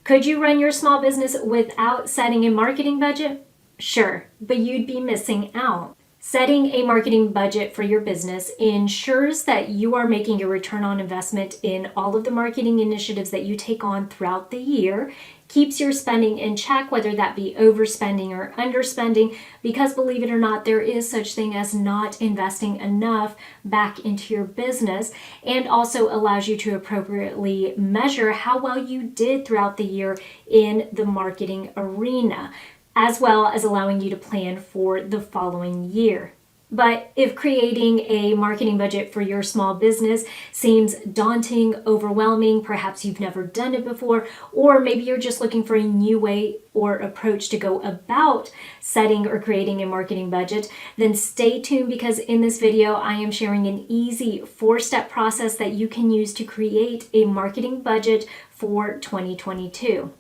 Could you run your small business without setting a marketing budget? Sure, but you'd be missing out. Setting a marketing budget for your business ensures that you are making your return on investment in all of the marketing initiatives that you take on throughout the year, keeps your spending in check, whether that be overspending or underspending, because believe it or not, there is such thing as not investing enough back into your business, and also allows you to appropriately measure how well you did throughout the year in the marketing arena, as well as allowing you to plan for the following year. But if creating a marketing budget for your small business seems daunting, overwhelming, perhaps you've never done it before, or maybe you're just looking for a new way or approach to go about setting or creating a marketing budget, then stay tuned, because in this video I am sharing an easy 4-step process that you can use to create a marketing budget for 2022.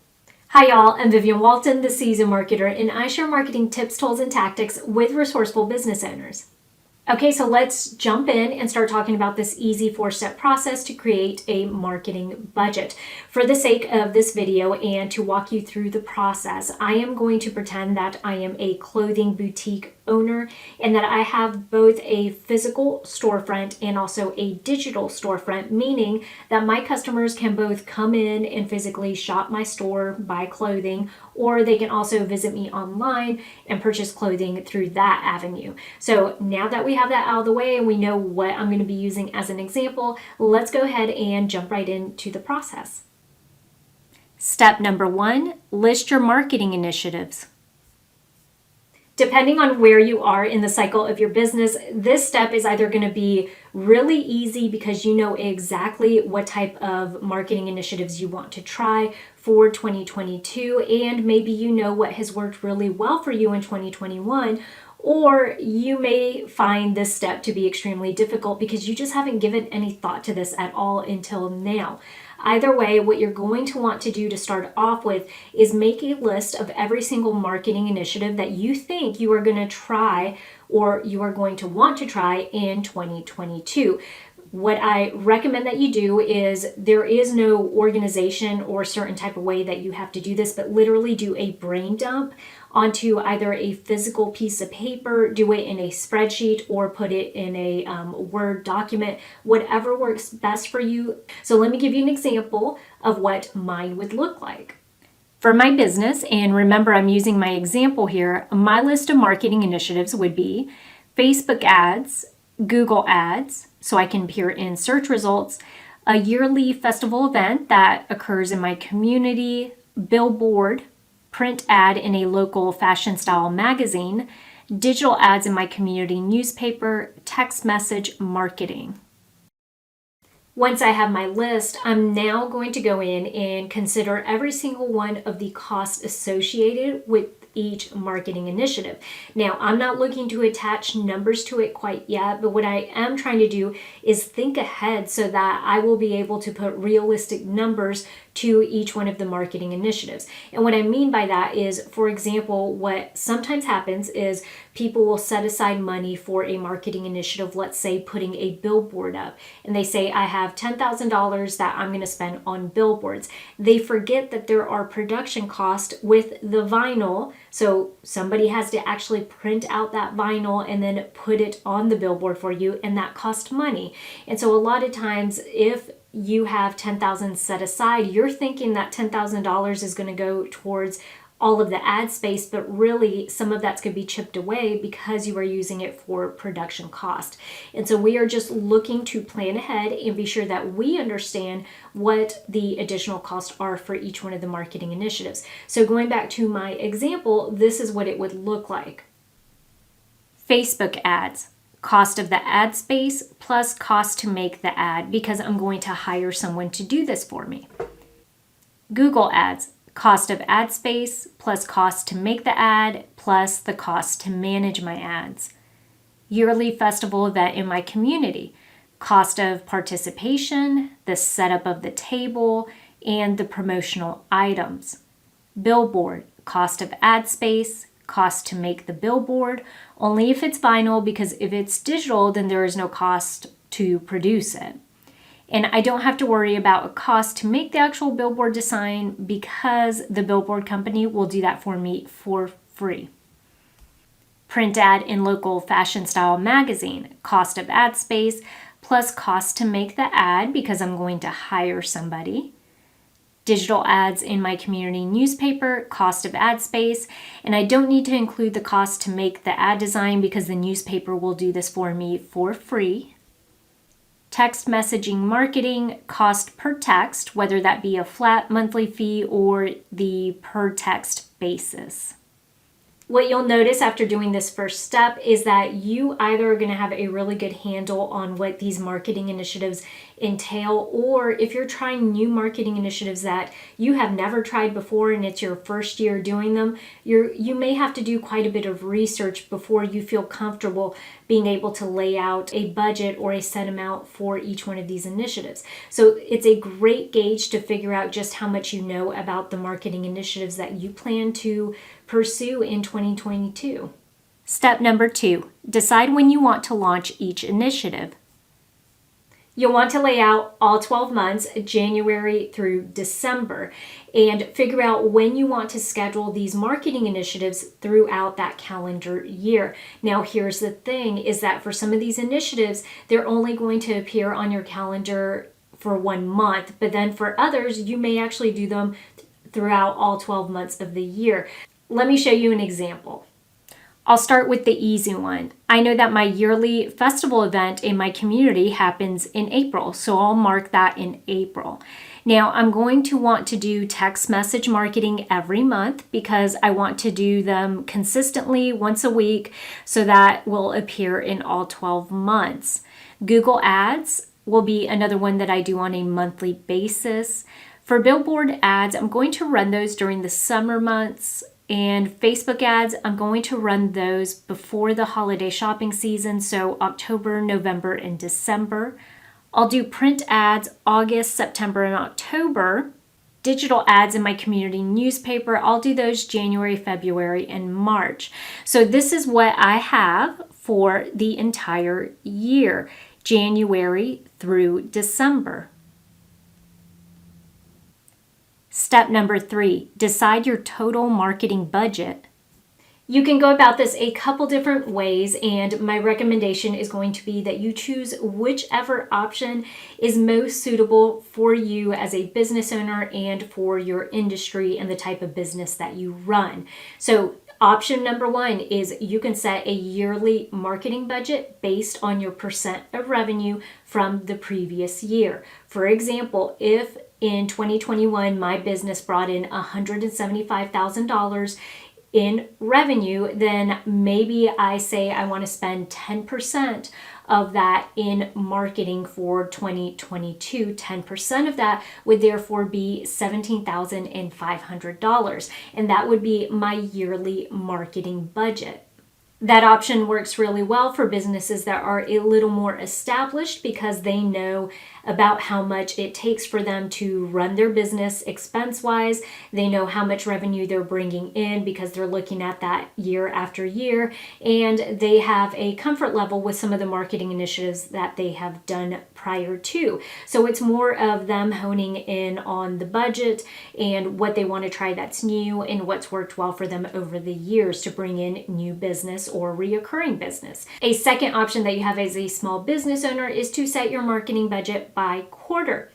Hi y'all, I'm Vivian Walton, the seasoned marketer, and I share marketing tips, tools, and tactics with resourceful business owners. Okay, so let's jump in and start talking about this easy 4-step process to create a marketing budget. For the sake of this video and to walk you through the process, I am going to pretend that I am a clothing boutique owner and that I have both a physical storefront and also a digital storefront, meaning that my customers can both come in and physically shop my store, buy clothing, or they can also visit me online and purchase clothing through that avenue. So now that we have that out of the way and we know what I'm going to be using as an example, let's go ahead and jump right into the process. Step number 1, list your marketing initiatives. Depending on where you are in the cycle of your business, this step is either going to be really easy because you know exactly what type of marketing initiatives you want to try for 2022, and maybe you know what has worked really well for you in 2021, or you may find this step to be extremely difficult because you just haven't given any thought to this at all until now. Either way, what you're going to want to do to start off with is make a list of every single marketing initiative that you think you are going to try or you are going to want to try in 2022. What I recommend that you do is, there is no organization or certain type of way that you have to do this, but literally do a brain dump onto either a physical piece of paper, do it in a spreadsheet, or put it in a Word document, whatever works best for you. So let me give you an example of what mine would look like. For my business, and remember I'm using my example here, my list of marketing initiatives would be Facebook ads, Google ads, so I can appear in search results, a yearly festival event that occurs in my community, billboard, print ad in a local fashion style magazine, digital ads in my community newspaper, text message marketing. Once I have my list, I'm now going to go in and consider every single one of the costs associated with each marketing initiative. Now, I'm not looking to attach numbers to it quite yet, but what I am trying to do is think ahead so that I will be able to put realistic numbers to each one of the marketing initiatives. And what I mean by that is, for example, what sometimes happens is people will set aside money for a marketing initiative, let's say putting a billboard up, and they say, I have $10,000 that I'm going to spend on billboards. They forget that there are production costs with the vinyl, so somebody has to actually print out that vinyl and then put it on the billboard for you, and that costs money. And so a lot of times, if you have $10,000 set aside, you're thinking that $10,000 is going to go towards all of the ad space, but really some of that's going to be chipped away because you are using it for production cost. And so we are just looking to plan ahead and be sure that we understand what the additional costs are for each one of the marketing initiatives. So going back to my example, this is what it would look like. Facebook ads. Cost of the ad space plus cost to make the ad, because I'm going to hire someone to do this for me. Google ads, cost of ad space plus cost to make the ad plus the cost to manage my ads. Yearly festival event in my community, cost of participation, the setup of the table, and the promotional items. Billboard, cost of ad space, cost to make the billboard, only if it's vinyl, because if it's digital, then there is no cost to produce it. And I don't have to worry about a cost to make the actual billboard design because the billboard company will do that for me for free. Print ad in local fashion style magazine, cost of ad space plus cost to make the ad because I'm going to hire somebody. Digital ads in my community newspaper, cost of ad space, and I don't need to include the cost to make the ad design because the newspaper will do this for me for free. Text messaging marketing, cost per text, whether that be a flat monthly fee or the per text basis. What you'll notice after doing this first step is that you either are going to have a really good handle on what these marketing initiatives entail, or if you're trying new marketing initiatives that you have never tried before and it's your first year doing them, you may have to do quite a bit of research before you feel comfortable being able to lay out a budget or a set amount for each one of these initiatives. So it's a great gauge to figure out just how much you know about the marketing initiatives that you plan to pursue in 2022. Step number 2, decide when you want to launch each initiative. You'll want to lay out all 12 months, January through December, and figure out when you want to schedule these marketing initiatives throughout that calendar year. Now, here's the thing, is that for some of these initiatives, they're only going to appear on your calendar for 1 month, but then for others, you may actually do them throughout all 12 months of the year. Let me show you an example. I'll start with the easy one. I know that my yearly festival event in my community happens in April, so I'll mark that in April. Now, I'm going to want to do text message marketing every month because I want to do them consistently once a week, so that will appear in all 12 months. Google Ads will be another one that I do on a monthly basis. For billboard ads, I'm going to run those during the summer months. And Facebook ads, I'm going to run those before the holiday shopping season, so October, November, and December. I'll do print ads August, September, and October. Digital ads in my community newspaper, I'll do those January, February, and March. So this is what I have for the entire year, January through December. Step number 3, decide your total marketing budget. You can go about this a couple different ways, and my recommendation is going to be that you choose whichever option is most suitable for you as a business owner and for your industry and the type of business that you run. So option number 1 is you can set a yearly marketing budget based on your percent of revenue from the previous year. For example, if in 2021 my business brought in $175,000 in revenue, then maybe I say I want to spend 10% of that in marketing for 2022. 10% of that would therefore be $17,500, and that would be my yearly marketing budget. That option works really well for businesses that are a little more established because they know about how much it takes for them to run their business expense-wise. They know how much revenue they're bringing in because they're looking at that year after year, and they have a comfort level with some of the marketing initiatives that they have done prior to. So it's more of them honing in on the budget and what they want to try that's new and what's worked well for them over the years to bring in new business or reoccurring business. A second option that you have as a small business owner is to set your marketing budget by quarter.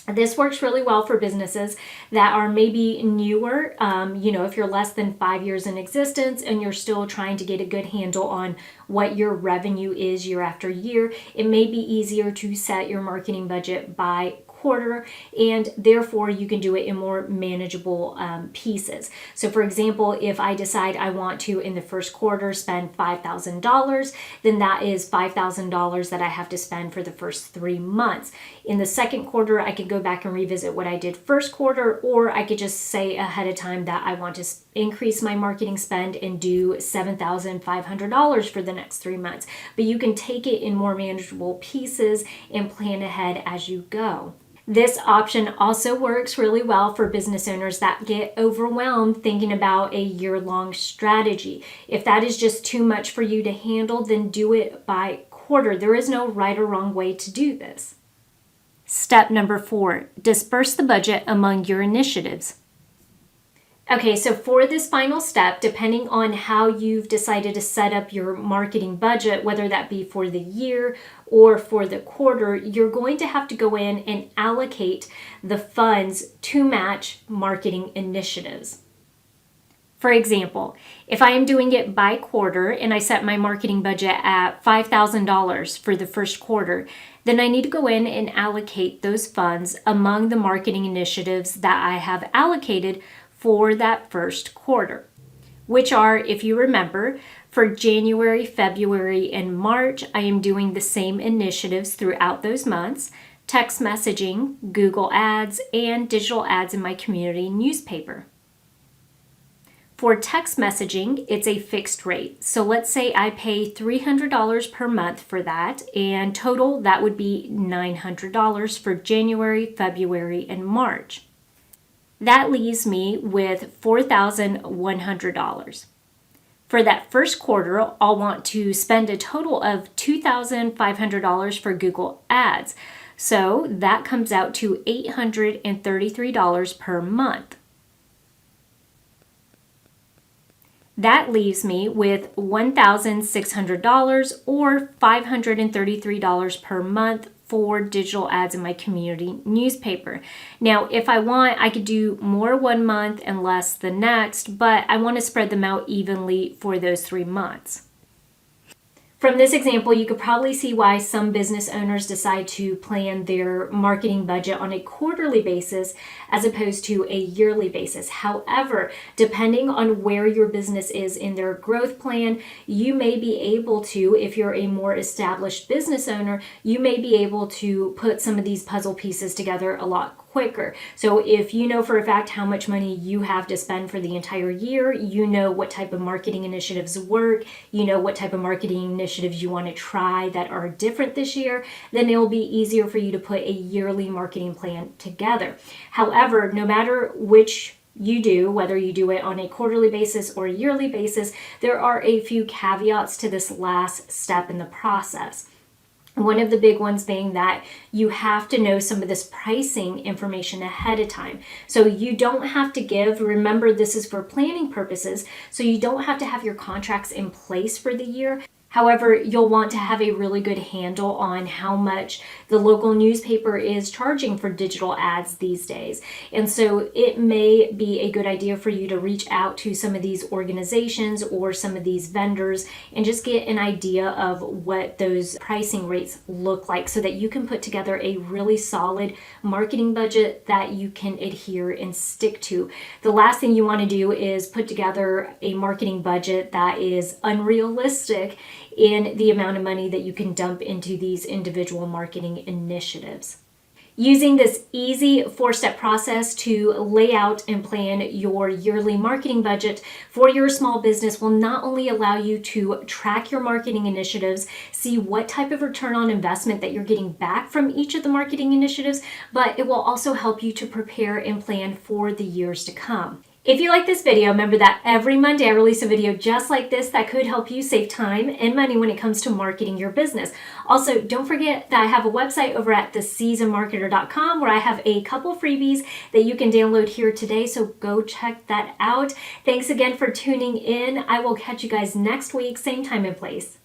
This works really well for businesses that are maybe newer. If you're less than 5 years in existence and you're still trying to get a good handle on what your revenue is year after year, it may be easier to set your marketing budget by quarter, and therefore you can do it in more manageable pieces. So for example, if I decide I want to in the first quarter spend $5,000, then that is $5,000 that I have to spend for the first 3 months. In the second quarter, I could go back and revisit what I did first quarter, or I could just say ahead of time that I want to increase my marketing spend and do $7,500 for the next 3 months. But you can take it in more manageable pieces and plan ahead as you go. This option also works really well for business owners that get overwhelmed thinking about a year-long strategy. If that is just too much for you to handle, then do it by quarter. There is no right or wrong way to do this. Step number 4, disperse the budget among your initiatives. Okay, so for this final step, depending on how you've decided to set up your marketing budget, whether that be for the year or for the quarter, you're going to have to go in and allocate the funds to match marketing initiatives. For example, if I am doing it by quarter and I set my marketing budget at $5,000 for the first quarter, then I need to go in and allocate those funds among the marketing initiatives that I have allocated for that first quarter, which are, if you remember, for January, February, and March, I am doing the same initiatives throughout those months: text messaging, Google Ads, and digital ads in my community newspaper. For text messaging, it's a fixed rate. So let's say I pay $300 per month for that, and total that would be $900 for January, February, and March. That leaves me with $4,100. For that first quarter, I'll want to spend a total of $2,500 for Google Ads. So that comes out to $833 per month. That leaves me with $1,600 or $533 per month for digital ads in my community newspaper. Now, if I want, I could do more one month and less the next, but I want to spread them out evenly for those 3 months. From this example, you could probably see why some business owners decide to plan their marketing budget on a quarterly basis as opposed to a yearly basis. However, depending on where your business is in their growth plan, you may be able to, if you're a more established business owner, you may be able to put some of these puzzle pieces together a lot quicker. So if you know for a fact how much money you have to spend for the entire year, you know what type of marketing initiatives work, you know what type of marketing initiatives you want to try that are different this year, then it will be easier for you to put a yearly marketing plan together. However, no matter which you do, whether you do it on a quarterly basis or a yearly basis, there are a few caveats to this last step in the process. One of the big ones being that you have to know some of this pricing information ahead of time. So you don't have to remember this is for planning purposes, so you don't have to have your contracts in place for the year. However, you'll want to have a really good handle on how much the local newspaper is charging for digital ads these days. And so it may be a good idea for you to reach out to some of these organizations or some of these vendors and just get an idea of what those pricing rates look like so that you can put together a really solid marketing budget that you can adhere and stick to. The last thing you want to do is put together a marketing budget that is unrealistic in the amount of money that you can dump into these individual marketing initiatives. Using this easy 4-step process to lay out and plan your yearly marketing budget for your small business will not only allow you to track your marketing initiatives, see what type of return on investment that you're getting back from each of the marketing initiatives, but it will also help you to prepare and plan for the years to come. If you like this video, remember that every Monday I release a video just like this that could help you save time and money when it comes to marketing your business. Also, don't forget that I have a website over at theseasonedmarketer.com where I have a couple freebies that you can download here today, so go check that out. Thanks again for tuning in. I will catch you guys next week, same time and place.